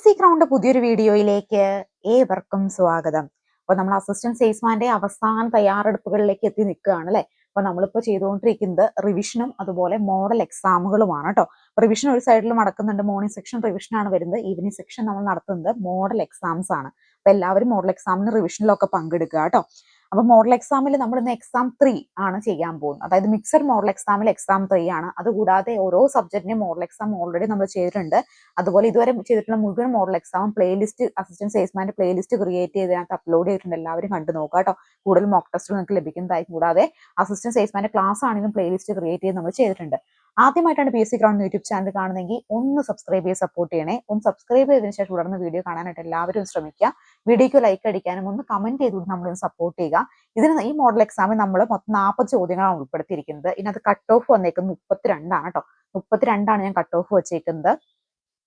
PSC crowned പുതിയൊരു വീഡിയോയിലേക്ക് ഏവർക്കും സ്വാഗതം. അപ്പോൾ നമ്മൾ അസിസ്റ്റന്റ് സെയിൽസ്മാന്റെ അവസാന തയ്യാറെടുപ്പുകളിലേക്ക് എത്തി നിൽക്കുകയാണ് അല്ലെ. അപ്പൊ നമ്മളിപ്പോ ചെയ്തുകൊണ്ടിരിക്കുന്നത് റിവിഷനും അതുപോലെ മോഡൽ എക്സാമുകളുമാണ് കേട്ടോ. റിവിഷൻ ഒരു സൈഡിൽ നടക്കുന്നുണ്ട്. മോർണിംഗ് സെക്ഷൻ റിവിഷൻ ആണ് വരുന്നത്. ഈവനിങ് സെക്ഷൻ നമ്മൾ നടത്തുന്നത് മോഡൽ എക്സാംസ് ആണ്. അപ്പൊ എല്ലാവരും മോഡൽ എക്സാമിന് റിവിഷനിലൊക്കെ പങ്കെടുക്കുക കേട്ടോ. അപ്പൊ മോഡൽ എക്സാമിൽ നമ്മൾ ഇന്ന് എക്സാം 3 ആണ് ചെയ്യാൻ പോകുന്നത്. അതായത് മിക്സഡ് മോഡൽ എക്സാമിൽ എക്സാം 3 ആണ്. അതുകൂടാതെ ഓരോ സബ്ജക്റ്റിനും മോഡൽ എക്സാം ഓൾറെഡി നമ്മൾ ചെയ്തിട്ടുണ്ട്. അതുപോലെ ഇതുവരെ ചെയ്തിട്ടുള്ള മുഴുവൻ മോഡൽ എക്സാം പ്ലേലിസ്റ്റ് അസിസ്റ്റന്റ് സെയിൽസ്മാന്റെ പ്ലേലിസ്റ്റ് ക്രിയേറ്റ് ചെയ്തതിനകത്ത് അപ്ലോഡ് ചെയ്തിട്ടുണ്ട്. എല്ലാവരും കണ്ടു നോക്കുക കേട്ടോ. കൂടുതൽ മോക്ക് ടെസ്റ്റ് നിങ്ങൾക്ക് ലഭിക്കുന്നതായി. കൂടാതെ അസിസ്റ്റന്റ് സെയിൽസ്മാന്റെ ക്ലാസ് ആണെങ്കിലും പ്ലേലിസ്റ്റ് ക്രിയേറ്റ് ചെയ്ത് നമ്മൾ ചെയ്തിട്ടുണ്ട്. ആദ്യമായിട്ടാണ് PSC ക്രൗണ്ട് യൂട്യൂബ് ചാനൽ കാണുന്നതെങ്കിൽ ഒന്ന് സബ്സ്ക്രൈബ് ചെയ്ത് സപ്പോർട്ട് ചെയ്യണേ. ഒന്ന് സബ്സ്ക്രൈബ് ചെയ്തതിനു ശേഷം തുടർന്ന് വീഡിയോ കാണാനായിട്ട് എല്ലാവരും ശ്രമിക്കുക. വീഡിയോക്ക് ലൈക്ക് അടിക്കാനും ഒന്ന് കമന്റ് ചെയ്തുകൊണ്ട് നമ്മളൊന്ന് സപ്പോർട്ട് ചെയ്യുക. ഇതിന് ഈ മോഡൽ എക്സാമിൽ നമ്മൾ മൊത്തം 40 ചോദ്യങ്ങളാണ് ഉൾപ്പെടുത്തിയിരിക്കുന്നത്. ഇതിനകത്ത് കട്ട് ഓഫ് വന്നേക്കുന്നത് 32 ആണ് കേട്ടോ. 32 ഞാൻ കട്ട് ഓഫ് വെച്ചേക്കുന്നത്.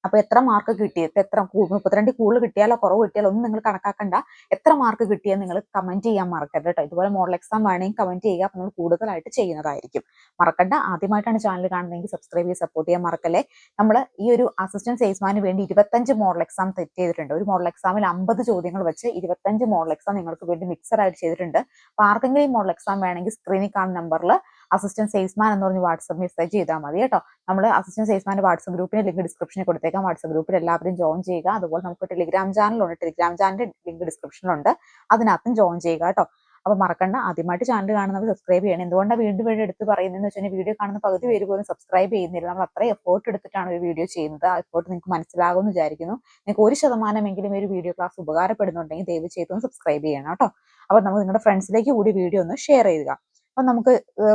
അപ്പൊ എത്ര മാർക്ക് കിട്ടിയത്, എത്ര 32 കൂടുതൽ കിട്ടിയാലോ കുറവ് കിട്ടിയാലോ ഒന്നും നിങ്ങൾ കണക്കാക്കണ്ട. എത്ര മാർക്ക് കിട്ടിയെന്ന് നിങ്ങൾ കമന്റ് ചെയ്യാൻ മറക്കരുത് കേട്ടോ. ഇതുപോലെ മോഡൽ എക്സാം വേണമെങ്കിൽ കമന്റ് ചെയ്യുക. അപ്പൊ നമ്മൾ കൂടുതലായിട്ട് ചെയ്യുന്നതായിരിക്കും. മറക്കണ്ട. ആദ്യമായിട്ടാണ് ചാനൽ കാണുന്നതെങ്കിൽ സബ്സ്ക്രൈബ് ചെയ്ത് സപ്പോർട്ട് ചെയ്യാൻ മറക്കല്ലേ. നമ്മൾ ഈ ഒരു അസിസ്റ്റന്റ് സെയിൽസ്മാന് വേണ്ടി 25 മോഡൽ എക്സാം സെറ്റ് ചെയ്തിട്ടുണ്ട്. ഒരു മോഡൽ എക്സാമിൽ 50 ചോദ്യങ്ങൾ വെച്ച് 25 മോഡൽ എക്സാം നിങ്ങൾക്ക് വേണ്ടി മിക്സർ ആയിട്ട് ചെയ്തിട്ടുണ്ട്. അപ്പൊ ആർക്കെങ്കിലും മോഡൽ എക്സാം വേണമെങ്കിൽ സ്ക്രീനിൽ കാണുന്ന നമ്പറിൽ അസിസ്റ്റന്റ് സെയിൽസ്മാൻ എന്ന് പറഞ്ഞ് വാട്സ്ആപ്പ് മെസ്സേജ് ചെയ്താൽ മതി കേട്ടോ. നമ്മൾ അസിസ്റ്റന്റ് സെയിൽസ്മാന്റെ വാട്സ്ആപ്പ് ഗ്രൂപ്പിന് ലിങ്ക് ഡിസ്ക്രിപ്ഷനിൽ കൊടുത്തേക്കാം. വാട്സ്ആപ്പ് ഗ്രൂപ്പിൽ എല്ലാവരും ജോയിൻ ചെയ്യുക. അതുപോലെ നമുക്ക് ടെലിഗ്രാം ചാനലുണ്ട്. ടെലിഗ്രാം ചാനലിന്റെ ലിങ്ക് ഡിസ്ക്രിപ്ഷനിലുണ്ട്. അതിനകത്തും ജോയിൻ ചെയ്യുക കേട്ടോ. അപ്പൊ മറക്കണ്ട. ആദ്യമായിട്ട് ചാനൽ കാണുന്നവർ സബ്സ്ക്രൈബ് ചെയ്യണം. എന്തുകൊണ്ടാണ് വീണ്ടും എടുത്ത് പറയുന്നതെന്ന് വെച്ചാൽ വീഡിയോ കാണുന്ന പകുതി പേര് പോലും സബ്സ്ക്രൈബ് ചെയ്യുന്നില്ല. നമ്മൾ അത്രയും എഫേർട്ട് എടുത്തിട്ടാണ് ഒരു വീഡിയോ ചെയ്യുന്നത്. ആ എഫേർട്ട് നിങ്ങൾക്ക് മനസ്സിലാകുമെന്ന് വിചാരിക്കുന്നു. നിങ്ങൾക്ക് 1% ഒരു വീഡിയോ ക്ലാസ് ഉപകാരപ്പെടുന്നുണ്ടെങ്കിൽ ദയവ് ചെയ്തൊന്ന് സബ്സ്ക്രൈബ് ചെയ്യണം കേട്ടോ. അപ്പൊ നമുക്ക് നിങ്ങളുടെ ഫ്രണ്ട്സിലേക്ക് കൂടി വീഡിയോ ഒന്ന് ഷെയർ ചെയ്യുക. അപ്പൊ നമുക്ക്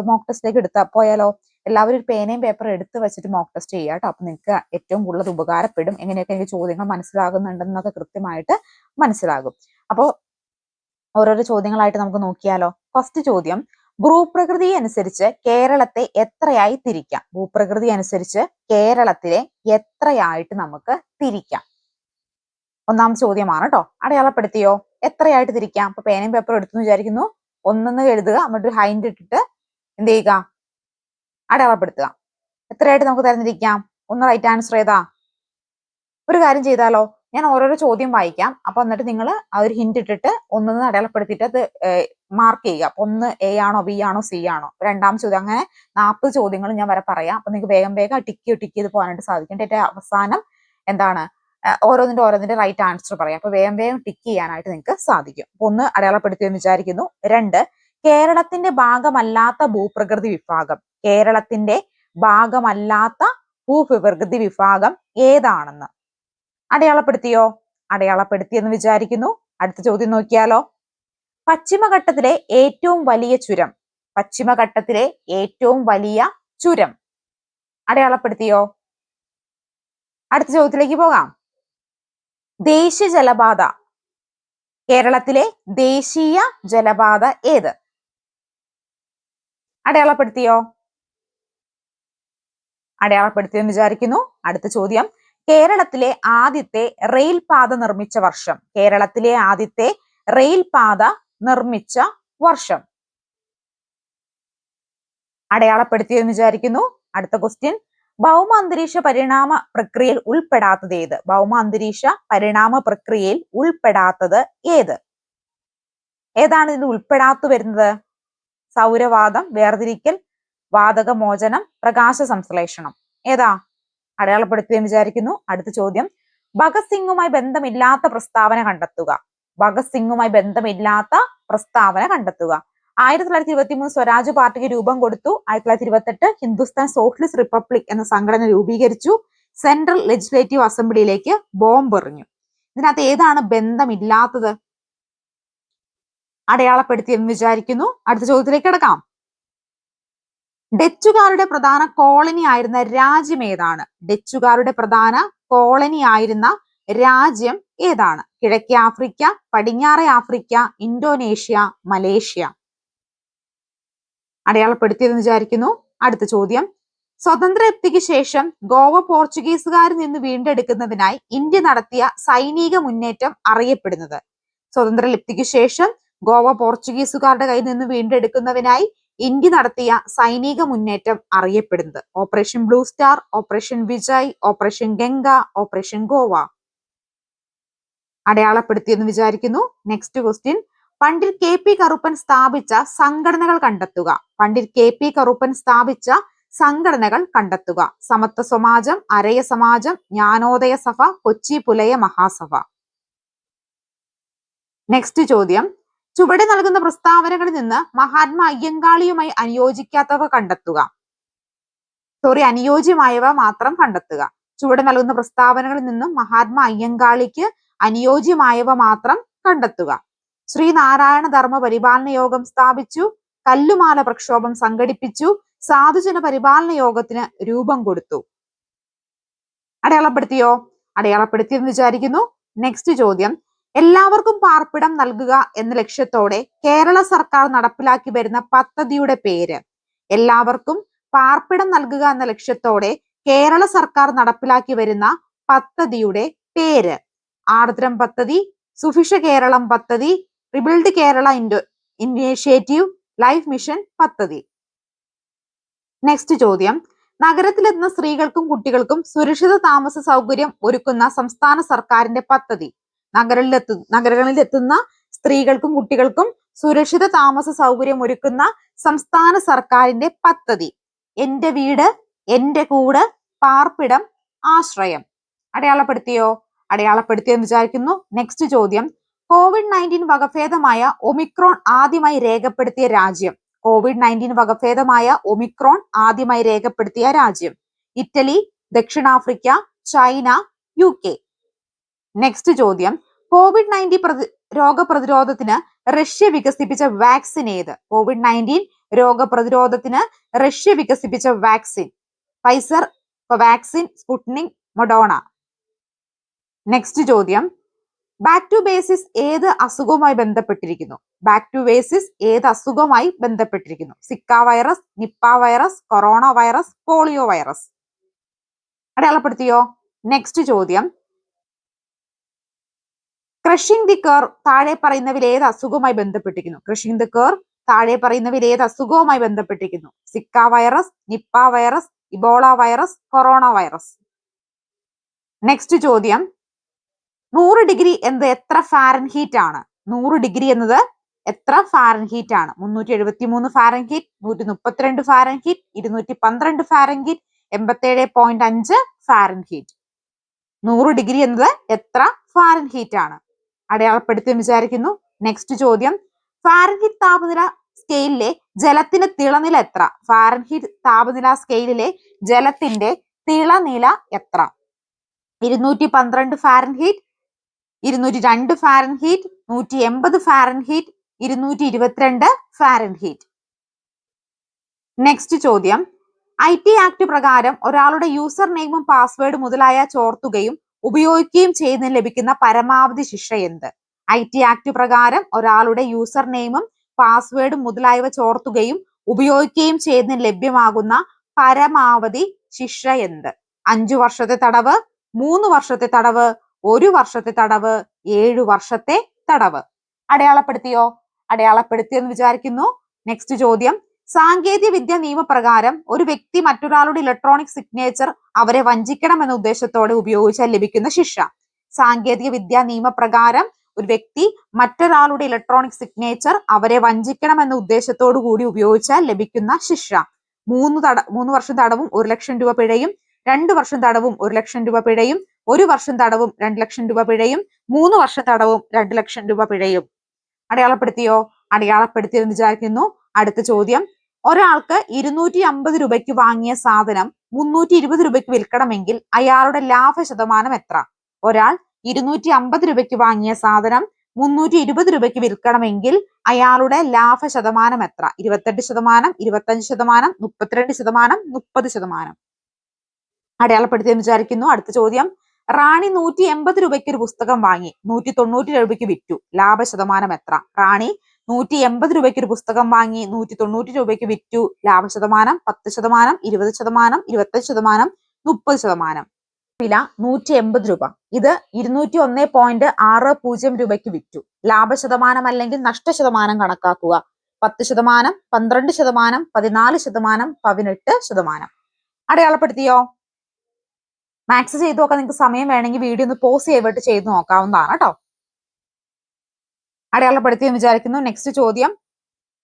മോക്ക് ടെസ്റ്റിലേക്ക് പോയാലോ. എല്ലാവരും ഒരു പേനയും പേപ്പറും എടുത്ത് വെച്ചിട്ട് മോക്ക് ടെസ്റ്റ് ചെയ്യുക കേട്ടോ. അപ്പൊ നിങ്ങൾക്ക് ഏറ്റവും കൂടുതൽ ഉപകാരപ്പെടും. എങ്ങനെയൊക്കെ എനിക്ക് ചോദ്യങ്ങൾ മനസ്സിലാകുന്നുണ്ടെന്നൊക്കെ കൃത്യമായിട്ട് മനസ്സിലാകും. അപ്പോൾ ഓരോരോ ചോദ്യങ്ങളായിട്ട് നമുക്ക് നോക്കിയാലോ. ഫസ്റ്റ് ചോദ്യം, ഭൂപ്രകൃതി അനുസരിച്ച് കേരളത്തെ എത്രയായി തിരിക്കാം? ഭൂപ്രകൃതി അനുസരിച്ച് കേരളത്തിലെ എത്രയായിട്ട് നമുക്ക് തിരിക്കാം? ഒന്നാം ചോദ്യമാണ് കേട്ടോ. അടയാളപ്പെടുത്തിയോ? എത്രയായിട്ട് തിരിക്കാം? അപ്പൊ പേനയും പേപ്പറും എടുത്തെന്ന് വിചാരിക്കുന്നു. ഒന്നൊന്ന് എഴുതുക. എന്നിട്ട് ഹൈൻഡ് ഇട്ടിട്ട് എന്ത് ചെയ്യുക? അടയാളപ്പെടുത്തുക. എത്രയായിട്ട് നമുക്ക് തരംതിരിക്കാം? ഒന്ന് റൈറ്റ് ആൻസർ ഏതാ? ഒരു കാര്യം ചെയ്താലോ, ഞാൻ ഓരോരോ ചോദ്യം വായിക്കാം. അപ്പൊ എന്നിട്ട് നിങ്ങൾ ആ ഒരു ഹിന്റ് ഇട്ടിട്ട് ഒന്നൊന്ന് അടയാളപ്പെടുത്തിയിട്ട് അത് മാർക്ക് ചെയ്യുക. അപ്പൊ ഒന്ന് A ആണോ B ആണോ C ആണോ? രണ്ടാം ചോദ്യം, അങ്ങനെ 40 ചോദ്യങ്ങൾ ഞാൻ വരെ പറയാം. അപ്പൊ നിങ്ങൾക്ക് വേഗം വേഗം ടിക്ക് ചെയ്ത് പോകാനായിട്ട് സാധിക്കും. ഏറ്റവും അവസാനം എന്താണ് ഓരോന്നിന്റെ റൈറ്റ് ആൻസർ പറയാം. അപ്പൊ വേഗം വേഗം ടിക്ക് ചെയ്യാനായിട്ട് നിങ്ങൾക്ക് സാധിക്കും. അപ്പൊ ഒന്ന് അടയാളപ്പെടുത്തിയെന്ന് വിചാരിക്കുന്നു. 2, കേരളത്തിന്റെ ഭാഗമല്ലാത്ത ഭൂപ്രകൃതി വിഭാഗം. കേരളത്തിന്റെ ഭാഗമല്ലാത്ത ഭൂപ്രകൃതി വിഭാഗം ഏതാണെന്ന് അടയാളപ്പെടുത്തിയോ? അടയാളപ്പെടുത്തിയെന്ന് വിചാരിക്കുന്നു. അടുത്ത ചോദ്യം നോക്കിയാലോ. പശ്ചിമഘട്ടത്തിലെ ഏറ്റവും വലിയ ചുരം. പശ്ചിമഘട്ടത്തിലെ ഏറ്റവും വലിയ ചുരം അടയാളപ്പെടുത്തിയോ? അടുത്ത ചോദ്യത്തിലേക്ക് പോകാം. ദേശീയ ജലപാത. കേരളത്തിലെ ദേശീയ ജലപാത ഏത്? അടയാളപ്പെടുത്തിയോ? അടയാളപ്പെടുത്തിയെന്ന് വിചാരിക്കുന്നു. അടുത്ത ചോദ്യം, കേരളത്തിലെ ആദ്യത്തെ റെയിൽ പാത നിർമ്മിച്ച വർഷം. കേരളത്തിലെ ആദ്യത്തെ റെയിൽ പാത നിർമ്മിച്ച വർഷം അടയാളപ്പെടുത്തിയെന്ന് വിചാരിക്കുന്നു. അടുത്ത ക്വസ്റ്റ്യൻ, ഭൗമ അന്തരീക്ഷ പരിണാമ പ്രക്രിയയിൽ ഉൾപ്പെടാത്തത് ഏത്? ഭൗമ അന്തരീക്ഷ പരിണാമ പ്രക്രിയയിൽ ഉൾപ്പെടാത്തത് ഏത്? ഏതാണ് ഇതിൽ ഉൾപ്പെടാത്ത വരുന്നത്? സൗരവാതം, വേർതിരിക്കൽ, വാതകമോചനം, പ്രകാശ സംശ്ലേഷണം ഏതാ? അടയാളപ്പെടുത്തിയെന്ന് വിചാരിക്കുന്നു. അടുത്ത ചോദ്യം, ഭഗത് സിംഗുമായി ബന്ധമില്ലാത്ത പ്രസ്താവന കണ്ടെത്തുക. ഭഗത് സിംഗുമായി ബന്ധമില്ലാത്ത പ്രസ്താവന കണ്ടെത്തുക. 1923 സ്വരാജ് പാർട്ടിക്ക് രൂപം കൊടുത്തു. 1928 ഹിന്ദുസ്ഥാൻ സോഷ്യലിസ്റ്റ് റിപ്പബ്ലിക് എന്ന സംഘടന രൂപീകരിച്ചു. സെൻട്രൽ ലെജിസ്ലേറ്റീവ് അസംബ്ലിയിലേക്ക് ബോംബ് എറിഞ്ഞു. ഇതിനകത്ത് ഏതാണ് ബന്ധമില്ലാത്തത്? അടയാളപ്പെടുത്തിയെന്ന് വിചാരിക്കുന്നു. അടുത്ത ചോദ്യത്തിലേക്ക് കിടക്കാം. ഡച്ചുകാരുടെ പ്രധാന കോളനി ആയിരുന്ന രാജ്യം ഏതാണ്? ഡച്ചുകാരുടെ പ്രധാന കോളനി ആയിരുന്ന രാജ്യം ഏതാണ്? കിഴക്കേ ആഫ്രിക്ക, പടിഞ്ഞാറേ ആഫ്രിക്ക, ഇന്തോനേഷ്യ, മലേഷ്യ അടയാളപ്പെടുത്തിയെന്ന് വിചാരിക്കുന്നു. അടുത്ത ചോദ്യം, സ്വതന്ത്രലബ്ധിക്ക് ശേഷം ഗോവ പോർച്ചുഗീസുകാരിൽ നിന്ന് വീണ്ടെടുക്കുന്നതിനായി ഇന്ത്യ നടത്തിയ സൈനിക മുന്നേറ്റം അറിയപ്പെടുന്നത്? സ്വതന്ത്രലബ്ധിക്ക് ശേഷം ഗോവ പോർച്ചുഗീസുകാരുടെ കയ്യിൽ നിന്ന് വീണ്ടെടുക്കുന്നതിനായി ഇന്ത്യ നടത്തിയ സൈനിക മുന്നേറ്റം അറിയപ്പെടുന്നത്? Operation blue star, operation Vijay, operation Ganga, operation Goa അടയാളപ്പെടുത്തിയെന്ന് വിചാരിക്കുന്നു. നെക്സ്റ്റ് ക്വസ്റ്റ്യൻ, പണ്ഡിറ്റ് കെ പി കറുപ്പൻ സ്ഥാപിച്ച സംഘടനകൾ കണ്ടെത്തുക. പണ്ഡിറ്റ് കെ പി കറുപ്പൻ സ്ഥാപിച്ച സംഘടനകൾ കണ്ടെത്തുക. സമത്വ സമാജം, അരയ സമാജം, ജ്ഞാനോദയ സഭ, കൊച്ചി പുലയ മഹാസഭ. നെക്സ്റ്റ് ചോദ്യം, ചുവടെ നൽകുന്ന പ്രസ്താവനകളിൽ നിന്ന് മഹാത്മാ അയ്യങ്കാളിയുമായി അനുയോജിക്കാത്തവ കണ്ടെത്തുക. അനുയോജ്യമായവ മാത്രം കണ്ടെത്തുക. ചുവടെ നൽകുന്ന പ്രസ്താവനകളിൽ നിന്നും മഹാത്മാ അയ്യങ്കാളിക്ക് അനുയോജ്യമായവ മാത്രം കണ്ടെത്തുക. ശ്രീനാരായണ ധർമ്മ പരിപാലന യോഗം സ്ഥാപിച്ചു. കല്ലുമാല പ്രക്ഷോഭം സംഘടിപ്പിച്ചു. സാധുജന പരിപാലന യോഗത്തിന് രൂപം കൊടുത്തു. അടയാളപ്പെടുത്തിയോ? അടയാളപ്പെടുത്തിയെന്ന് വിചാരിക്കുന്നു. നെക്സ്റ്റ് ചോദ്യം, എല്ലാവർക്കും പാർപ്പിടം നൽകുക എന്ന ലക്ഷ്യത്തോടെ കേരള സർക്കാർ നടപ്പിലാക്കി വരുന്ന പദ്ധതിയുടെ പേര്. എല്ലാവർക്കും പാർപ്പിടം നൽകുക എന്ന ലക്ഷ്യത്തോടെ കേരള സർക്കാർ നടപ്പിലാക്കി വരുന്ന പദ്ധതിയുടെ പേര്. ആർദ്രം പദ്ധതി, സുഭിക്ഷ കേരളം പദ്ധതി, റിബിൽഡ് കേരള ഇനിഷ്യേറ്റീവ്, ലൈഫ് മിഷൻ പദ്ധതി. നെക്സ്റ്റ് ചോദ്യം, നഗരത്തിലെത്തുന്ന സ്ത്രീകൾക്കും കുട്ടികൾക്കും സുരക്ഷിത താമസ സൗകര്യം ഒരുക്കുന്ന സംസ്ഥാന സർക്കാരിന്റെ പദ്ധതി. നഗരങ്ങളിലെത്തുന്ന സ്ത്രീകൾക്കും കുട്ടികൾക്കും സുരക്ഷിത താമസ സൗകര്യം ഒരുക്കുന്ന സംസ്ഥാന സർക്കാരിന്റെ പദ്ധതി. എന്റെ വീട്, എന്റെ കൂട്, പാർപ്പിടം, ആശ്രയം. അടയാളപ്പെടുത്തിയോ? അടയാളപ്പെടുത്തിയെന്ന് വിചാരിക്കുന്നു. നെക്സ്റ്റ് ചോദ്യം, COVID-19 വകഭേദമായ ഒമിക്രോൺ ആദ്യമായി രേഖപ്പെടുത്തിയ രാജ്യം. COVID-19 വകഭേദമായ ഒമിക്രോൺ ആദ്യമായി രേഖപ്പെടുത്തിയ രാജ്യം. ഇറ്റലി, ദക്ഷിണാഫ്രിക്ക, ചൈന, UK. നെക്സ്റ്റ് ചോദ്യം, COVID-19 രോഗപ്രതിരോധത്തിന് റഷ്യ വികസിപ്പിച്ച വാക്സിൻ ഏത്? COVID-19 രോഗപ്രതിരോധത്തിന് റഷ്യ വികസിപ്പിച്ച vaccine. Pfizer, vaccine, Sputnik, Moderna. Next ചോദ്യം, ബാക്ക് ടു ബേസിസ് ഏത് അസുഖവുമായി ബന്ധപ്പെട്ടിരിക്കുന്നു? ബാക്ക് ടു ബേസിസ് ഏത് അസുഖവുമായി ബന്ധപ്പെട്ടിരിക്കുന്നു? Zika virus, Nipah virus, corona virus, polio virus. അടയാളപ്പെടുത്തിയോ? നെക്സ്റ്റ് ചോദ്യം, ക്രഷിംഗ് ദി കർവ് താഴെ പറയുന്നവയിൽ ഏത് അസുഖവുമായി ബന്ധപ്പെട്ടിരിക്കുന്നു? ക്രഷിംഗ് ദി കർവ് താഴെ പറയുന്നവയിൽ ഏത് അസുഖവുമായി ബന്ധപ്പെട്ടിരിക്കുന്നു? Zika virus, Nipah virus, Ebola virus, corona virus. Next ചോദ്യം, 100 ഡിഗ്രി എന്നത് എത്ര ഫാരൻഹീറ്റ് ആണ്? 100 ഡിഗ്രി എന്നത് എത്ര ഫാരൻഹീറ്റ് ആണ്? 373 Fahrenheit, 132 Fahrenheit, 212 Fahrenheit, 87.5 Fahrenheit. 100 degree എന്നത് എത്ര ഫാരൻഹീറ്റ് ആണ്? അടയാളപ്പെടുത്തി വിചാരിക്കുന്നു. നെക്സ്റ്റ് ചോദ്യം, ഫാരൻഹീറ്റ് താപനില സ്കെയിലിലെ ജലത്തിന്റെ തിളനില എത്ര? ഫാരൻഹീറ്റ് താപനില സ്കെയിലിലെ ജലത്തിന്റെ തിളനില എത്ര? 212 Fahrenheit, 202 Fahrenheit, 180 Fahrenheit, 222 Fahrenheit. Next ചോദ്യം, IT ആക്ട് പ്രകാരം ഒരാളുടെ യൂസർ നെയിമും പാസ്വേഡ് മുതലായ ചോർത്തുകയും ഉപയോഗിക്കുകയും ചെയ്യുന്നതിന് ലഭിക്കുന്ന പരമാവധി ശിക്ഷ എന്ത്? IT ആക്ട് പ്രകാരം ഒരാളുടെ യൂസർ നെയിമും പാസ്വേഡും മുതലായവ ചോർത്തുകയും ഉപയോഗിക്കുകയും ചെയ്യുന്നതിന് ലഭ്യമാകുന്ന പരമാവധി ശിക്ഷ എന്ത്? 5 വർഷത്തെ തടവ്, 3 വർഷത്തെ തടവ്, 1 വർഷത്തെ തടവ്, 7 വർഷത്തെ തടവ്. അടയാളപ്പെടുത്തിയോ? അടയാളപ്പെടുത്തിയെന്ന് വിചാരിക്കുന്നു. നെക്സ്റ്റ് ചോദ്യം, സാങ്കേതിക വിദ്യ നിയമപ്രകാരം ഒരു വ്യക്തി മറ്റൊരാളുടെ ഇലക്ട്രോണിക് സിഗ്നേച്ചർ അവരെ വഞ്ചിക്കണം എന്ന ഉദ്ദേശത്തോടെ ഉപയോഗിച്ചാൽ ലഭിക്കുന്ന ശിക്ഷ. സാങ്കേതിക വിദ്യ നിയമപ്രകാരം ഒരു വ്യക്തി മറ്റൊരാളുടെ ഇലക്ട്രോണിക് സിഗ്നേച്ചർ അവരെ വഞ്ചിക്കണം എന്ന ഉദ്ദേശത്തോടു കൂടി ഉപയോഗിച്ചാൽ ലഭിക്കുന്ന ശിക്ഷ 3 വർഷം തടവും 1 ലക്ഷം രൂപ പിഴയും, 2 വർഷം തടവും 1 ലക്ഷം രൂപ പിഴയും, 1 വർഷം തടവും 2 ലക്ഷം രൂപ പിഴയും, 3 വർഷം തടവും 2 ലക്ഷം രൂപ പിഴയും. അടയാളപ്പെടുത്തിയോ? അടയാളപ്പെടുത്തിയെന്ന് വിചാരിക്കുന്നു. അടുത്ത ചോദ്യം, ഒരാൾക്ക് 250 രൂപയ്ക്ക് വാങ്ങിയ സാധനം 320 രൂപയ്ക്ക് വിൽക്കണമെങ്കിൽ അയാളുടെ ലാഭ ശതമാനം എത്ര? ഒരാൾ 250 രൂപയ്ക്ക് വാങ്ങിയ സാധനം 320 രൂപയ്ക്ക് വിൽക്കണമെങ്കിൽ അയാളുടെ ലാഭ ശതമാനം എത്ര? 28%, 25%, 32%, 30%. അടയാളപ്പെടുത്തിയെന്ന് വിചാരിക്കുന്നു. അടുത്ത ചോദ്യം, റാണി 180 രൂപയ്ക്ക് ഒരു പുസ്തകം വാങ്ങി 190 രൂപയ്ക്ക് വിറ്റു, ലാഭ ശതമാനം എത്ര? റാണി 180 രൂപയ്ക്ക് ഒരു പുസ്തകം വാങ്ങി 190 രൂപയ്ക്ക് വിറ്റു, ലാഭ ശതമാനം 10%, 20%, 25%, 30%. വില 180 രൂപ. ഇത് 201.60 രൂപയ്ക്ക് വിറ്റു. ലാഭ ശതമാനം അല്ലെങ്കിൽ നഷ്ടശതമാനം കണക്കാക്കുക. 10%, 12%, 14%, 18%. അടയാളപ്പെടുത്തിയോ? മാത്സ് ചെയ്തു നോക്കാൻ നിങ്ങൾക്ക് സമയം വേണമെങ്കിൽ വീഡിയോ ഒന്ന് പോസ് ചെയ്തിട്ട് ചെയ്ത് നോക്കാവുന്നതാണ് കേട്ടോ. അടയാളപ്പെടുത്തിയെന്ന് വിചാരിക്കുന്നു. നെക്സ്റ്റ് ചോദ്യം,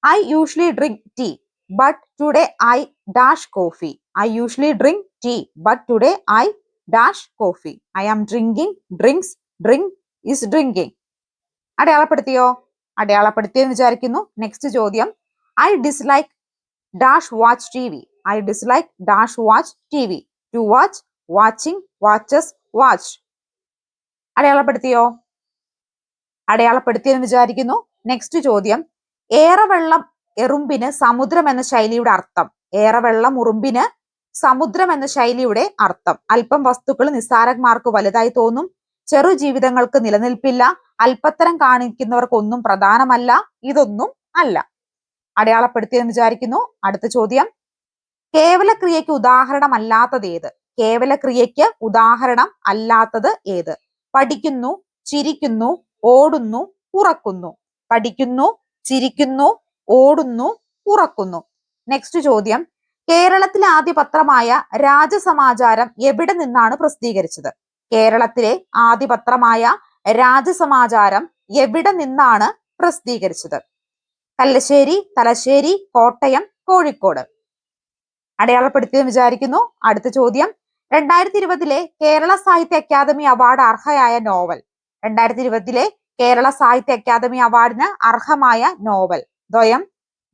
I usually drink tea but today I dash coffee. I usually drink tea but today I dash coffee. I am drinking, drinks, drink, is drinking. അടയാളപ്പെടുത്തിയോ? അടയാളപ്പെടുത്തിയെന്ന് വിചാരിക്കുന്നു. നെക്സ്റ്റ് ചോദ്യം, I dislike dash watch T V. I dislike dash watch T V. To watch, watching, watches, watch. അടയാളപ്പെടുത്തിയോ? അടയാളപ്പെടുത്തിയെന്ന് വിചാരിക്കുന്നു. Next ചോദ്യം, ഏറെ വെള്ളം എറുമ്പിന് സമുദ്രം എന്ന ശൈലിയുടെ അർത്ഥം. ഏറെ വെള്ളം ഉറുമ്പിന് സമുദ്രം എന്ന ശൈലിയുടെ അർത്ഥം. അല്പം വസ്തുക്കൾ നിസ്സാരന്മാർക്ക് വലുതായി തോന്നും, ചെറു ജീവിതങ്ങൾക്ക് നിലനിൽപ്പില്ല, അല്പത്തരം കാണിക്കുന്നവർക്കൊന്നും പ്രധാനമല്ല, ഇതൊന്നും അല്ല. അടയാളപ്പെടുത്തിയെന്ന് വിചാരിക്കുന്നു. അടുത്ത ചോദ്യം, കേവല ക്രിയയ്ക്ക് ഉദാഹരണം അല്ലാത്തത് ഏത്? കേവല ക്രിയയ്ക്ക് ഉദാഹരണം അല്ലാത്തത് ഏത്? പഠിക്കുന്നു, ചിരിക്കുന്നു, ഓടുന്നു, ഉറക്കുന്നു. പഠിക്കുന്നു, ചിരിക്കുന്നു, ഓടുന്നു, ഉറക്കുന്നു. നെക്സ്റ്റ് ചോദ്യം, കേരളത്തിലെ ആദ്യ പത്രമായ രാജസമാചാരം എവിടെ നിന്നാണ് പ്രസിദ്ധീകരിച്ചത്? കേരളത്തിലെ ആദ്യ പത്രമായ രാജസമാചാരം എവിടെ നിന്നാണ് പ്രസിദ്ധീകരിച്ചത്? കല്ലശ്ശേരി, തലശ്ശേരി, കോട്ടയം, കോഴിക്കോട്. അടയാളപ്പെടുത്തിയെന്ന് വിചാരിക്കുന്നു. അടുത്ത ചോദ്യം, 2020 കേരള സാഹിത്യ അക്കാദമി അവാർഡ് അർഹയായ നോവൽ. 2020 കേരള സാഹിത്യ അക്കാദമി അവാർഡിന് അർഹമായ നോവൽ. ദ്വയം,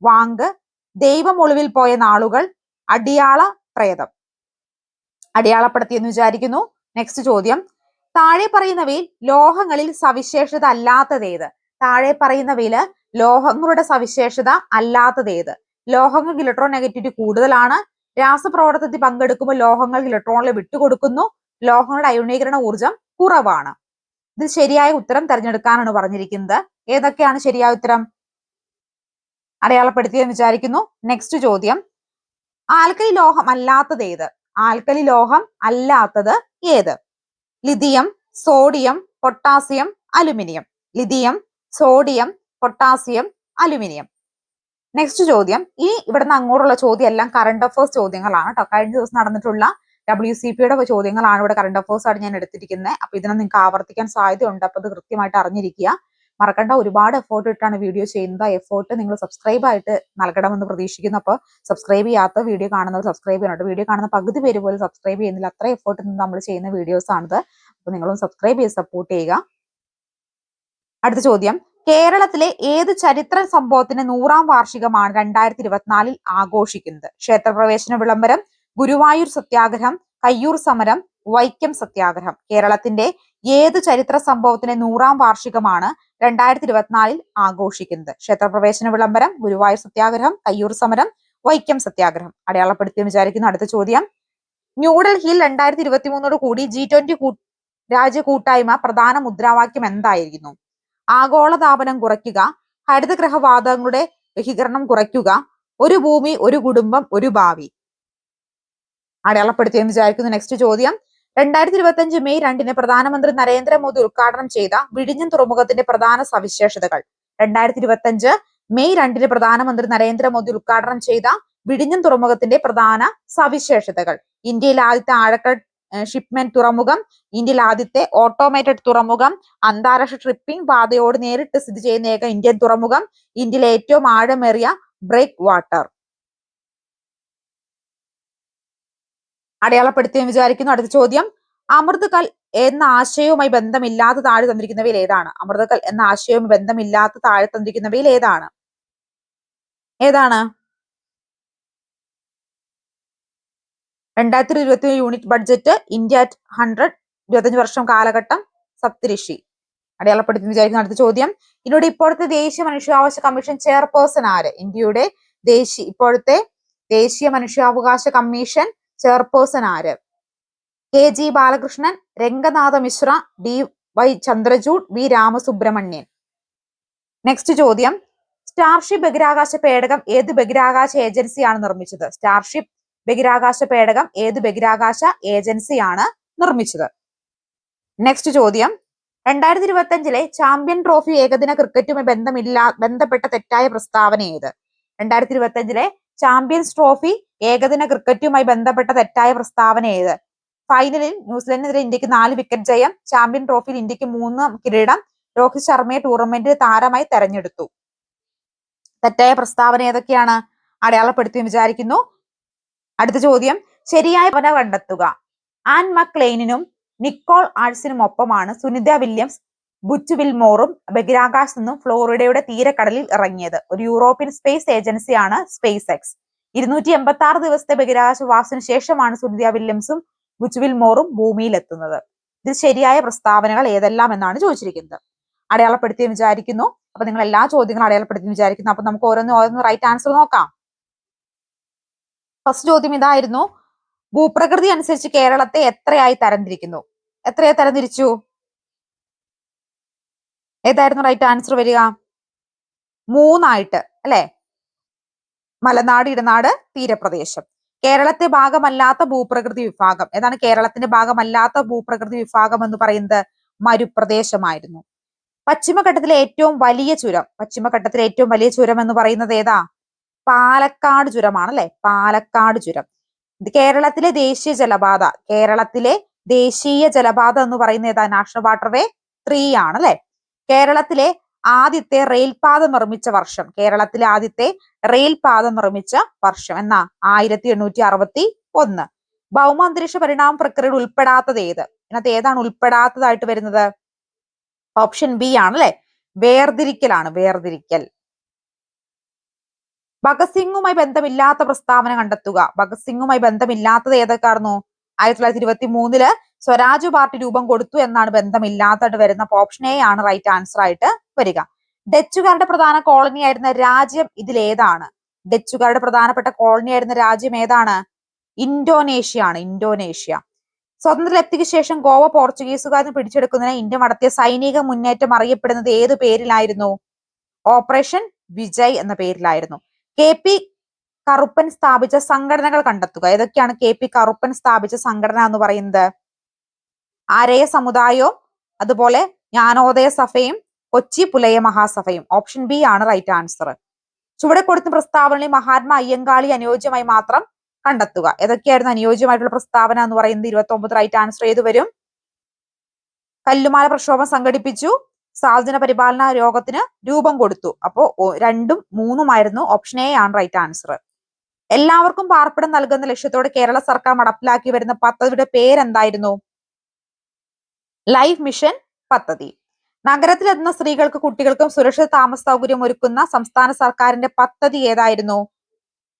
വാങ്ക്, ദൈവം ഒളിവിൽ പോയ നാളുകൾ, അടിയാള പ്രേതം. അടയാളപ്പെടുത്തിയെന്ന് വിചാരിക്കുന്നു. നെക്സ്റ്റ് ചോദ്യം, താഴെ പറയുന്നവയിൽ ലോഹങ്ങളിൽ സവിശേഷത അല്ലാത്തത് ഏത്? താഴെ പറയുന്നവയിൽ ലോഹങ്ങളുടെ സവിശേഷത അല്ലാത്തത് ഏത്? ലോഹങ്ങൾക്ക് ഇലക്ട്രോൺ നെഗറ്റിവിറ്റി കൂടുതലാണ്, രാസപ്രവർത്തനത്തിൽ പങ്കെടുക്കുമ്പോൾ ലോഹങ്ങൾക്ക് ഇലക്ട്രോണുകൾ വിട്ടുകൊടുക്കുന്നു, ലോഹങ്ങളുടെ അയോണീകരണ ഊർജം കുറവാണ്. ഇത് ശരിയായ ഉത്തരം തിരഞ്ഞെടുക്കാനാണ് പറഞ്ഞിരിക്കുന്നത്. ഏതൊക്കെയാണ് ശരിയായ ഉത്തരം? അടയാളപ്പെടുത്തിയെന്ന് വിചാരിക്കുന്നു. നെക്സ്റ്റ് ചോദ്യം, ആൽക്കലി ലോഹം അല്ലാത്തത് ഏത്? ആൽക്കലി ലോഹം അല്ലാത്തത് ഏത്? Lithium, sodium, potassium, aluminium. Lithium, sodium, potassium, aluminium. Next ചോദ്യം, ഈ ഇവിടുന്ന് അങ്ങോട്ടുള്ള ചോദ്യം എല്ലാം കറണ്ട് അഫേഴ്സ് ചോദ്യങ്ങളാണ് കേട്ടോ. കഴിഞ്ഞ ദിവസം നടന്നിട്ടുള്ള WCPയുടെ ചോദ്യങ്ങളാണ് ഇവിടെ കറണ്ട് അഫേഴ്സ് ആയിട്ട് ഞാൻ എടുത്തിരിക്കുന്നത്. അപ്പൊ ഇതിനെ നിങ്ങൾക്ക് ആവർത്തിക്കാൻ സാധ്യതയുണ്ട്. അപ്പൊ ഇത് കൃത്യമായിട്ട് അറിഞ്ഞിരിക്കുക. മറക്കണ്ട, ഒരുപാട് എഫേർട്ട് ഇട്ടാണ് വീഡിയോ ചെയ്യുന്നത്. എഫേർട്ട് നിങ്ങൾ സബ്സ്ക്രൈബ് ആയിട്ട് നൽകണമെന്ന് പ്രതീക്ഷിക്കുന്നു. അപ്പോൾ സബ്സ്ക്രൈബ് ചെയ്യാത്ത വീഡിയോ കാണുന്നവർ സബ്സ്ക്രൈബ് ചെയ്യണം. വീഡിയോ കാണുന്ന പകുതി പേര് പോലും സബ്സ്ക്രൈബ് ചെയ്യുന്നില്ല. അത്ര എഫേർട്ട് നമ്മൾ ചെയ്യുന്ന വീഡിയോസ് ആണിത്. അപ്പൊ നിങ്ങളും സബ്സ്ക്രൈബ് ചെയ്ത് സപ്പോർട്ട് ചെയ്യുക. അടുത്ത ചോദ്യം, കേരളത്തിലെ ഏത് ചരിത്ര സംഭവത്തിന് 100ാം വാർഷികമാണ് 2024 ആഘോഷിക്കുന്നത്? ക്ഷേത്രപ്രവേശന വിളംബരം, ഗുരുവായൂർ സത്യാഗ്രഹം, കയ്യൂർ സമരം, വൈക്കം സത്യാഗ്രഹം. കേരളത്തിന്റെ ഏത് ചരിത്ര സംഭവത്തിന് 100ാം വാർഷികമാണ് 2024 ആഘോഷിക്കുന്നത്? ക്ഷേത്രപ്രവേശന വിളംബരം, ഗുരുവായൂർ സത്യാഗ്രഹം, കയ്യൂർ സമരം, വൈക്കം സത്യാഗ്രഹം. അടയാളപ്പെടുത്തി വിചാരിക്കുന്നു. അടുത്ത ചോദ്യം, ന്യൂഡൽഹിയിൽ 2023 കൂടി G20 രാജ്യ കൂട്ടായ്മ പ്രധാന മുദ്രാവാക്യം എന്തായിരിക്കുന്നു? ആഗോളതാപനം കുറയ്ക്കുക, ഹരിതഗൃഹവാതകങ്ങളുടെ ബഹികരണം കുറയ്ക്കുക, ഒരു ഭൂമി, ഒരു കുടുംബം, ഒരു ഭാവി. അടയാളപ്പെടുത്തിയെന്ന് വിചാരിക്കുന്നു. നെക്സ്റ്റ് ചോദ്യം, 2025 മെയ് 2 പ്രധാനമന്ത്രി നരേന്ദ്രമോദി ഉദ്ഘാടനം ചെയ്ത വിഴിഞ്ഞം തുറമുഖത്തിന്റെ പ്രധാന സവിശേഷതകൾ. 2025 മെയ് 2 പ്രധാനമന്ത്രി നരേന്ദ്രമോദി ഉദ്ഘാടനം ചെയ്ത വിഴിഞ്ഞം തുറമുഖത്തിന്റെ പ്രധാന സവിശേഷതകൾ. ഇന്ത്യയിലെ ആദ്യത്തെ ആഴക്കടൽ ഷിപ്മെന്റ് തുറമുഖം, ഇന്ത്യയിൽ ആദ്യത്തെ ഓട്ടോമേറ്റഡ് തുറമുഖം, അന്താരാഷ്ട്ര ഷിപ്പിംഗ് പാതയോട് നേരിട്ട് സ്ഥിതി ചെയ്യുന്ന ഏക ഇന്ത്യൻ തുറമുഖം, ഇന്ത്യയിലെ ഏറ്റവും ആഴമേറിയ ബ്രേക്ക് വാട്ടർ. അടയാളപ്പെടുത്തിയെന്ന് വിചാരിക്കുന്നു. അടുത്ത ചോദ്യം, അമൃതകൽ എന്ന ആശയവുമായി ബന്ധമില്ലാത്ത താഴെ തന്നിരിക്കുന്നവയിൽ ഏതാണ്? അമൃതകൽ എന്ന ആശയവുമായി ബന്ധമില്ലാത്ത താഴെ തന്നിരിക്കുന്നവയിൽ ഏതാണ്? ഏതാണ്? 2020 യൂണിറ്റ് ബഡ്ജറ്റ്, ഇന്ത്യ അറ്റ് 100, 25 വർഷം കാലഘട്ടം, സപ്തഋഷി. അടയാളപ്പെടുത്തി വിചാരിക്കുന്ന. അടുത്ത ചോദ്യം, ഇന്ത്യയുടെ ഇപ്പോഴത്തെ ദേശീയ മനുഷ്യാവകാശ കമ്മീഷൻ ചെയർപേഴ്സൺ ആര്? ഇന്ത്യയുടെ ഇപ്പോഴത്തെ ദേശീയ മനുഷ്യാവകാശ കമ്മീഷൻ ചെയർപേഴ്സൺ ആര്? KG Balakrishnan, Ranganatha Mishra, DY Chandrachud, V Ramasubramanian. Next ചോദ്യം, സ്റ്റാർഷിപ്പ് ബഹിരാകാശ പേടകം ഏത് ബഹിരാകാശ ഏജൻസിയാണ് നിർമ്മിച്ചത്? സ്റ്റാർഷിപ്പ് ബഹിരാകാശ പേടകം ഏത് ബഹിരാകാശ ഏജൻസിയാണ് നിർമ്മിച്ചത്? നെക്സ്റ്റ് ചോദ്യം, 2025 ചാമ്പ്യൻ ട്രോഫി ഏകദിന ക്രിക്കറ്റുമായി ബന്ധപ്പെട്ട തെറ്റായ പ്രസ്താവന ഏത്? 2025 ചാമ്പ്യൻസ് ട്രോഫി ഏകദിന ക്രിക്കറ്റുമായി ബന്ധപ്പെട്ട തെറ്റായ പ്രസ്താവന ഏത്? ഫൈനലിൽ ന്യൂസിലൻഡിനെതിരെ ഇന്ത്യക്ക് 4 വിക്കറ്റ് ജയം, ചാമ്പ്യൻ ട്രോഫിയിൽ ഇന്ത്യക്ക് 3 കിരീടം, രോഹിത് ശർമ്മയെ ടൂർണമെന്റിൽ താരമായി തെരഞ്ഞെടുത്തു. തെറ്റായ പ്രസ്താവന ഏതൊക്കെയാണ്? അടയാളപ്പെടുത്തി വിചാരിക്കുന്നു. അടുത്ത ചോദ്യം, ശരിയായ പ്രസ്താവന കണ്ടെത്തുക. ആൻ മക്ലെയിനും നിക്കോൾ ആഴ്സിനും ഒപ്പമാണ് സുനിത വില്യംസ് ബുച്ച് വിൽമോറും ബഹിരാകാശത്ത് നിന്നും ഫ്ലോറിഡയുടെ തീരക്കടലിൽ ഇറങ്ങിയത്. ഒരു യൂറോപ്യൻ സ്പേസ് ഏജൻസിയാണ് സ്പേസ് എക്സ്. 286 ദിവസത്തെ ബഹിരാകാശവാസത്തിനു ശേഷമാണ് സുനിത വില്യംസും ബുച്ച് വിൽമോറും ഭൂമിയിലെത്തുന്നത്. ഇതിൽ ശരിയായ പ്രസ്താവനകൾ ഏതെല്ലാം എന്നാണ് ചോദിച്ചിരിക്കുന്നത്. അടയാളപ്പെടുത്തി വിചാരിക്കുന്നു. അപ്പൊ നിങ്ങൾ എല്ലാ ചോദ്യങ്ങളും അടയാളപ്പെടുത്തി വിചാരിക്കുന്നു. അപ്പൊ നമുക്ക് ഓരോന്ന് റൈറ്റ് ആൻസർ നോക്കാം. ഫസ്റ്റ് ചോദ്യം ഇതായിരുന്നു, ഭൂപ്രകൃതി അനുസരിച്ച് കേരളത്തെ എത്രയായി തരംതിരിക്കുന്നു? എത്രയായി തരംതിരിച്ചു? ഏതായിരുന്നു റൈറ്റ് ആൻസർ വരിക? 3 അല്ലെ? മലനാട്, ഇടനാട്, തീരപ്രദേശം. കേരളത്തെ ഭാഗമല്ലാത്ത ഭൂപ്രകൃതി വിഭാഗം ഏതാണ്? കേരളത്തിന്റെ ഭാഗമല്ലാത്ത ഭൂപ്രകൃതി വിഭാഗം എന്ന് പറയുന്നത് മരുപ്രദേശമായിരുന്നു. പശ്ചിമഘട്ടത്തിലെ ഏറ്റവും വലിയ ചുരം എന്ന് പറയുന്നത് ഏതാ? പാലക്കാട് ചുരമാണ് അല്ലെ? പാലക്കാട് ചുരം. കേരളത്തിലെ ദേശീയ ജലപാത എന്ന് പറയുന്നത് ഏതാ? നാഷണൽ വാട്ടർവേ 3 ആണ് അല്ലെ? കേരളത്തിലെ ആദ്യത്തെ റെയിൽപാത നിർമ്മിച്ച വർഷം എന്നാ? 1861. ഭൗമ അന്തരീക്ഷ പരിണാമ പ്രക്രിയയിൽ ഉൾപ്പെടാത്തത് ഏത്? ഇതിനകത്ത് ഏതാണ് ഉൾപ്പെടാത്തതായിട്ട് വരുന്നത്? ഓപ്ഷൻ ബി ആണ് അല്ലെ? വേർതിരിക്കൽ. ഭഗത് സിംഗുമായി ബന്ധമില്ലാത്ത പ്രസ്താവന കണ്ടെത്തുക. ഭഗത് സിംഗുമായി ബന്ധമില്ലാത്തത് ഏതൊക്കെയായിരുന്നു? 1923 സ്വരാജ് പാർട്ടി രൂപം കൊടുത്തു എന്നാണ് ബന്ധമില്ലാത്തതായിട്ട് വരുന്ന. അപ്പൊ ഓപ്ഷൻ എ ആണ് റൈറ്റ് ആൻസർ ആയിട്ട് വരിക. ഡച്ചുകാരുടെ പ്രധാന കോളനി ആയിരുന്ന രാജ്യം ഇതിലേതാണ്? ഡച്ചുകാരുടെ പ്രധാനപ്പെട്ട കോളനി ആയിരുന്ന രാജ്യം ഏതാണ്? ഇന്തോനേഷ്യ. സ്വാതന്ത്ര്യലബ്ധിക്ക് ശേഷം ഗോവ പോർച്ചുഗീസുകാരന് പിടിച്ചെടുക്കുന്നതിന് ഇന്ത്യ നടത്തിയ സൈനിക മുന്നേറ്റം അറിയപ്പെടുന്നത് ഏത് പേരിലായിരുന്നു? ഓപ്പറേഷൻ വിജയ് എന്ന പേരിലായിരുന്നു. KP കറുപ്പൻ സ്ഥാപിച്ച സംഘടനകൾ കണ്ടെത്തുക. ഏതൊക്കെയാണ് KP കറുപ്പൻ സ്ഥാപിച്ച സംഘടന എന്ന് പറയുന്നത്? ആരയ സമുദായവും അതുപോലെ ജ്ഞാനോദയ സഭയും കൊച്ചി പുലയ മഹാസഭയും. ഓപ്ഷൻ ബി ആണ് റൈറ്റ് ആൻസർ. ചുവടെ കൊടുത്ത പ്രസ്താവനയിൽ മഹാത്മാ അയ്യങ്കാളി അനുയോജ്യമായി മാത്രം കണ്ടെത്തുക. ഏതൊക്കെയായിരുന്നു അനുയോജ്യമായിട്ടുള്ള പ്രസ്താവന എന്ന് പറയുന്നത്? 29 റൈറ്റ് ആൻസർ ഏത് വരും? കല്ലുമാല പ്രക്ഷോഭം സംഘടിപ്പിച്ചു, സാധുജന പരിപാലന യോഗത്തിന് രൂപം കൊടുത്തു. അപ്പോ 2ഉം 3ഉം ആയിരുന്നു. ഓപ്ഷൻ എ ആണ് റൈറ്റ് ആൻസർ. എല്ലാവർക്കും പാർപ്പിടം നൽകുന്ന ലക്ഷ്യത്തോടെ കേരള സർക്കാർ നടപ്പിലാക്കി വരുന്ന പദ്ധതിയുടെ പേരെന്തായിരുന്നു? ലൈഫ് മിഷൻ പദ്ധതി. നഗരത്തിലെത്തുന്ന സ്ത്രീകൾക്കും കുട്ടികൾക്കും സുരക്ഷിത താമസ സൗകര്യം ഒരുക്കുന്ന സംസ്ഥാന സർക്കാരിന്റെ പദ്ധതി ഏതായിരുന്നു?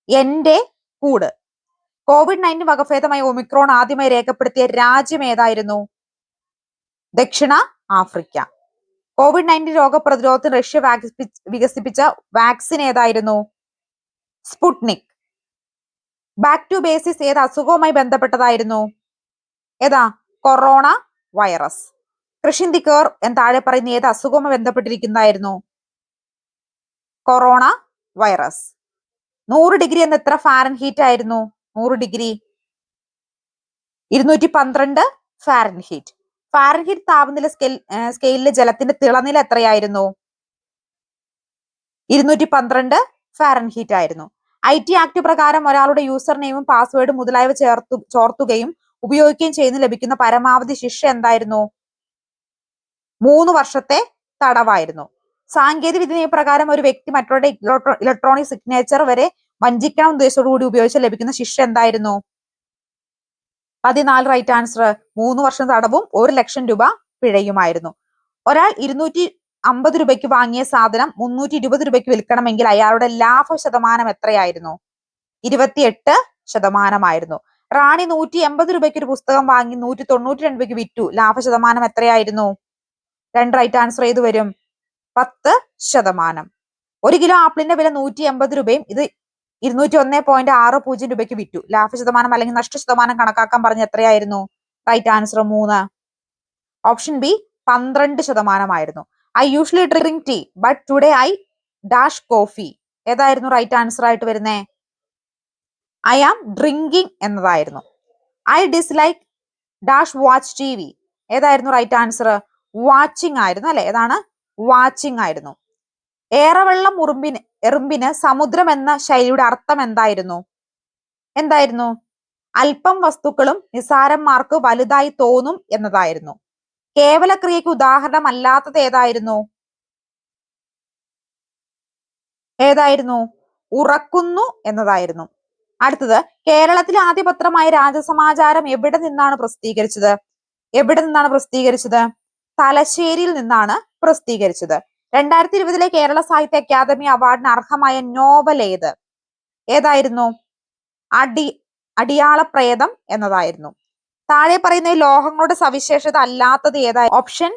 എന്റെ കൂട്. COVID-19 വകഭേദമായ ഒമിക്രോൺ ആദ്യമായി രേഖപ്പെടുത്തിയ രാജ്യം ഏതായിരുന്നു? ദക്ഷിണ ആഫ്രിക്ക. COVID-19 രോഗപ്രതിരോധത്തിന് റഷ്യ വികസിപ്പിച്ച വാക്സിൻ ഏതായിരുന്നു? സ്പുട്നിക്. ബാക്ക് ടു ബേസിക്സ് ഏത് അസുഖവുമായി ബന്ധപ്പെട്ടതായിരുന്നു? ഏതാ? Corona virus. കൃഷിന്തി കെയർ എന്ന് താഴെ പറയുന്ന ഏത് അസുഖവുമായി ബന്ധപ്പെട്ടിരിക്കുന്നതായിരുന്നു? Corona virus. 100 ഡിഗ്രി എന്ന് എത്ര ഫാരൻഹീറ്റ് ആയിരുന്നു? 100 ഡിഗ്രി 212 ഫാരൻഹീറ്റ്. ഫാരൻഹീറ്റ് താപനില സ്കെയിലിലെ ജലത്തിന്റെ തിളനില എത്രയായിരുന്നു? 212 ഫാരൻഹീറ്റ് ആയിരുന്നു. IT ആക്ട് പ്രകാരം ഒരാളുടെ യൂസർ നെയിമും പാസ്വേഡും മുതലായവ ചോർത്തുകയും ഉപയോഗിക്കുകയും ചെയ്യുന്ന ലഭിക്കുന്ന പരമാവധി ശിക്ഷ എന്തായിരുന്നു? 3 വർഷത്തെ തടവായിരുന്നു. സാങ്കേതിക വിദ്യ പ്രകാരം ഒരു വ്യക്തി മറ്റുള്ളവരുടെ ഇലക്ട്രോണിക് സിഗ്നേച്ചർ വരെ വഞ്ചിക്കാൻ ഉദ്ദേശത്തോടുകൂടി ഉപയോഗിച്ച് ലഭിക്കുന്ന ശിക്ഷ എന്തായിരുന്നു? 14 റൈറ്റ് ആൻസർ. 3 വർഷം തടവും 1 ലക്ഷം രൂപ പിഴയുമായിരുന്നു. ഒരാൾ 250 രൂപയ്ക്ക് വാങ്ങിയ സാധനം 320 രൂപയ്ക്ക് വിൽക്കണമെങ്കിൽ അയാളുടെ ലാഭ ശതമാനം എത്രയായിരുന്നു? 28% റാണി 180 രൂപയ്ക്ക് ഒരു പുസ്തകം വാങ്ങി 192 രൂപയ്ക്ക് വിറ്റു. ലാഭ ശതമാനം എത്രയായിരുന്നു? 2 റൈറ്റ് ആൻസർ ഏത് വരും? 10%. 1 കിലോ ആപ്പിളിന്റെ വില 180 രൂപയും ഇത് 201.60 രൂപയ്ക്ക് വിറ്റു. ലാഭ ശതമാനം അല്ലെങ്കിൽ നഷ്ട ശതമാനം കണക്കാക്കാൻ പറഞ്ഞ എത്രയായിരുന്നു? Right answer 3. Option B 12% I usually drink tea but today I dash coffee. ഏതായിരുന്നു റൈറ്റ് ആൻസർ ആയിട്ട് വരുന്നേ? ഐ ആം ഡ്രിങ്കിങ് എന്നതായിരുന്നു. I dislike dash watch TV. ഏതായിരുന്നു റൈറ്റ് ആൻസർ? വാച്ചിങ് ആയിരുന്നു അല്ലെ? ഏതാണ്? വാച്ചിങ് ആയിരുന്നു. ഏറെവെള്ളം എറുമ്പിന് സമുദ്രം എന്ന ശൈലിയുടെ അർത്ഥം എന്തായിരുന്നു? അല്പം വസ്തുക്കളും നിസാരന്മാർക്ക് വലുതായി തോന്നും എന്നതായിരുന്നു. കേവലക്രിയക്ക് ഉദാഹരണം അല്ലാത്തത് ഏതായിരുന്നു? ഉറക്കുന്നു എന്നതായിരുന്നു. അടുത്തത്, കേരളത്തിലെ ആദ്യ പത്രമായ രാജസമാചാരം എവിടെ നിന്നാണ് പ്രസിദ്ധീകരിച്ചത്? തലശ്ശേരിയിൽ നിന്നാണ് പ്രസിദ്ധീകരിച്ചത്. 2020 കേരള സാഹിത്യ അക്കാദമി അവാർഡിന് അർഹമായ നോവൽ ഏതായിരുന്നു? അടിയാളപ്രേതം എന്നതായിരുന്നു. താഴെ പറയുന്ന ലോഹങ്ങളുടെ സവിശേഷത അല്ലാത്തത് ഏതായിരുന്നു? ഓപ്ഷൻ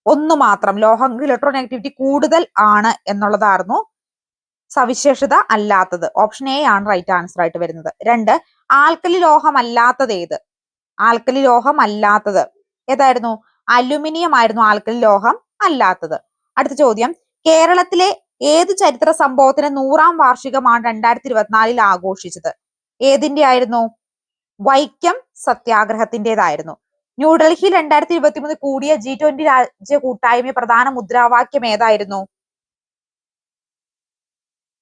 1 മാത്രം, ലോഹങ്ങൾ ഇലക്ട്രോനെഗറ്റിവിറ്റി കൂടുതൽ ആണ് എന്നുള്ളതായിരുന്നു സവിശേഷത അല്ലാത്തത്. ഓപ്ഷൻ എ ആണ് റൈറ്റ് ആൻസർ ആയിട്ട് വരുന്നത്. 2, ആൽക്കലി ലോഹം അല്ലാത്തത് ഏതായിരുന്നു? അലുമിനിയം ആയിരുന്നു ആൽക്കലി ലോഹം അല്ലാത്തത്. അടുത്ത ചോദ്യം, കേരളത്തിലെ ഏത് ചരിത്ര സംഭവത്തിന് 100ാം വാർഷികമാണ് 2024 ആഘോഷിച്ചത്? ഏതിന്റെ ആയിരുന്നു? വൈക്കം സത്യാഗ്രഹത്തിന്റേതായിരുന്നു. ന്യൂഡൽഹിയിൽ 2023 കൂടിയ G20 രാജ്യ കൂട്ടായ്മ പ്രധാന മുദ്രാവാക്യം ഏതായിരുന്നു?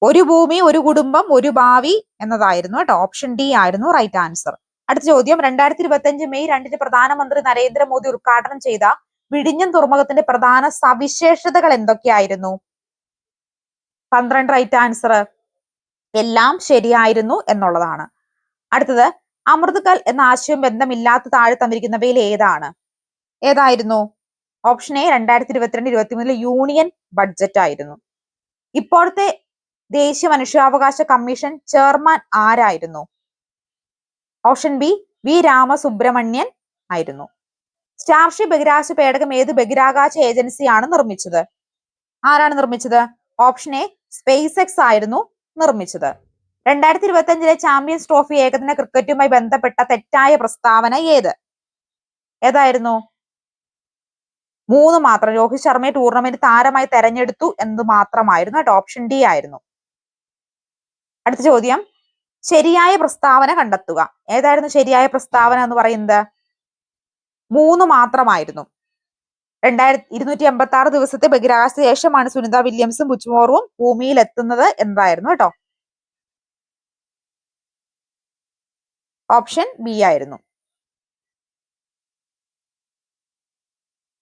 ഒരു ഭൂമി, ഒരു കുടുംബം, ഒരു ഭാവി എന്നതായിരുന്നു കേട്ടോ. ഓപ്ഷൻ ഡി ആയിരുന്നു റൈറ്റ് ആൻസർ. അടുത്ത ചോദ്യം, 2025 മെയ് 2 പ്രധാനമന്ത്രി നരേന്ദ്രമോദി ഉദ്ഘാടനം ചെയ്ത വിഴിഞ്ഞം തുറമുഖത്തിന്റെ പ്രധാന സവിശേഷതകൾ എന്തൊക്കെയായിരുന്നു? 12 റൈറ്റ് ആൻസർ. എല്ലാം ശരിയായിരുന്നു എന്നുള്ളതാണ്. അടുത്തത്, അമൃത് കൽ എന്ന ആശയം ബന്ധമില്ലാത്ത താഴെ തന്നിരിക്കുന്നവയിൽ ഏതായിരുന്നു? ഓപ്ഷൻ എ 2022-23 യൂണിയൻ ബഡ്ജറ്റ് ആയിരുന്നു. ഇപ്പോഴത്തെ ദേശീയ മനുഷ്യാവകാശ കമ്മീഷൻ ചെയർമാൻ ആരായിരുന്നു? ഓപ്ഷൻ ബി വി രാമസുബ്രഹ്മണ്യൻ ആയിരുന്നു. സ്റ്റാർഷിപ്പ് ബഹിരാകാശ പേടകം ഏത് ബഹിരാകാശ ഏജൻസിയാണ് നിർമ്മിച്ചത്? ആരാണ് നിർമ്മിച്ചത്? ഓപ്ഷൻ എ സ്പേസ് എക്സ് ആയിരുന്നു നിർമ്മിച്ചത്. 2025 ചാമ്പ്യൻസ് ട്രോഫി ഏകദിന ക്രിക്കറ്റുമായി ബന്ധപ്പെട്ട തെറ്റായ പ്രസ്താവന ഏതായിരുന്നു? 3 മാത്രം. രോഹിത് ശർമ്മയെ ടൂർണമെന്റ് താരമായി തെരഞ്ഞെടുത്തു എന്ന് മാത്രമായിരുന്നു കേട്ടോ. ഓപ്ഷൻ ഡി ആയിരുന്നു. അടുത്ത ചോദ്യം, ശരിയായ പ്രസ്താവന കണ്ടെത്തുക. ഏതായിരുന്നു ശരിയായ പ്രസ്താവന എന്ന് പറയുന്നത്? 3 മാത്രമായിരുന്നു. 2286 ദിവസത്തെ ബഹിരാകാശ ശേഷമാണ് സുനിത വില്യംസും ബുച്ച്മോറും ഭൂമിയിൽ എത്തുന്നത് എന്നതായിരുന്നു കേട്ടോ. ഓപ്ഷൻ ബി ആയിരുന്നു.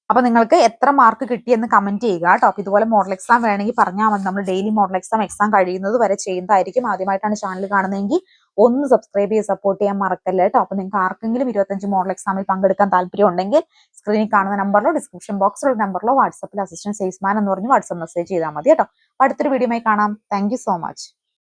അപ്പൊ നിങ്ങൾക്ക് എത്ര മാർക്ക് കിട്ടിയെന്ന് കമന്റ് ചെയ്യുക കേട്ടോ. അപ്പൊ ഇതുപോലെ മോഡൽ എക്സാം വേണമെങ്കിൽ പറഞ്ഞാൽ മതി. നമ്മൾ ഡെയിലി മോഡൽ എക്സാം കഴിയുന്നത് വരെ ചെയ്യുന്നതായിരിക്കും. ആദ്യമായിട്ടാണ് ചാനൽ കാണുന്നതെങ്കിൽ ഒന്ന് സബ്സ്ക്രൈബ് ചെയ്ത് സപ്പോർട്ട് ചെയ്യാൻ മറക്കല്ലേ കേട്ടോ. അപ്പൊ നിങ്ങൾക്ക് ആർക്കെങ്കിലും 25 മോഡൽ എക്സാമിൽ പങ്കെടുക്കാൻ താല്പര്യം ഉണ്ടെങ്കിൽ സ്ക്രീനിൽ കാണുന്ന നമ്പറിലോ ഡിസ്ക്രിപ്ഷൻ ബോക്സിലുള്ള നമ്പറിലോ വാട്സപ്പിൽ അസിസ്റ്റന്റ് സെയിൽസ്മാൻ എന്ന് പറഞ്ഞ് വാട്സപ്പ് മെസ്സേജ് ചെയ്താൽ മതി കേട്ടോ. അടുത്തൊരു വീഡിയോയുമായി കാണാം. Thank you so much.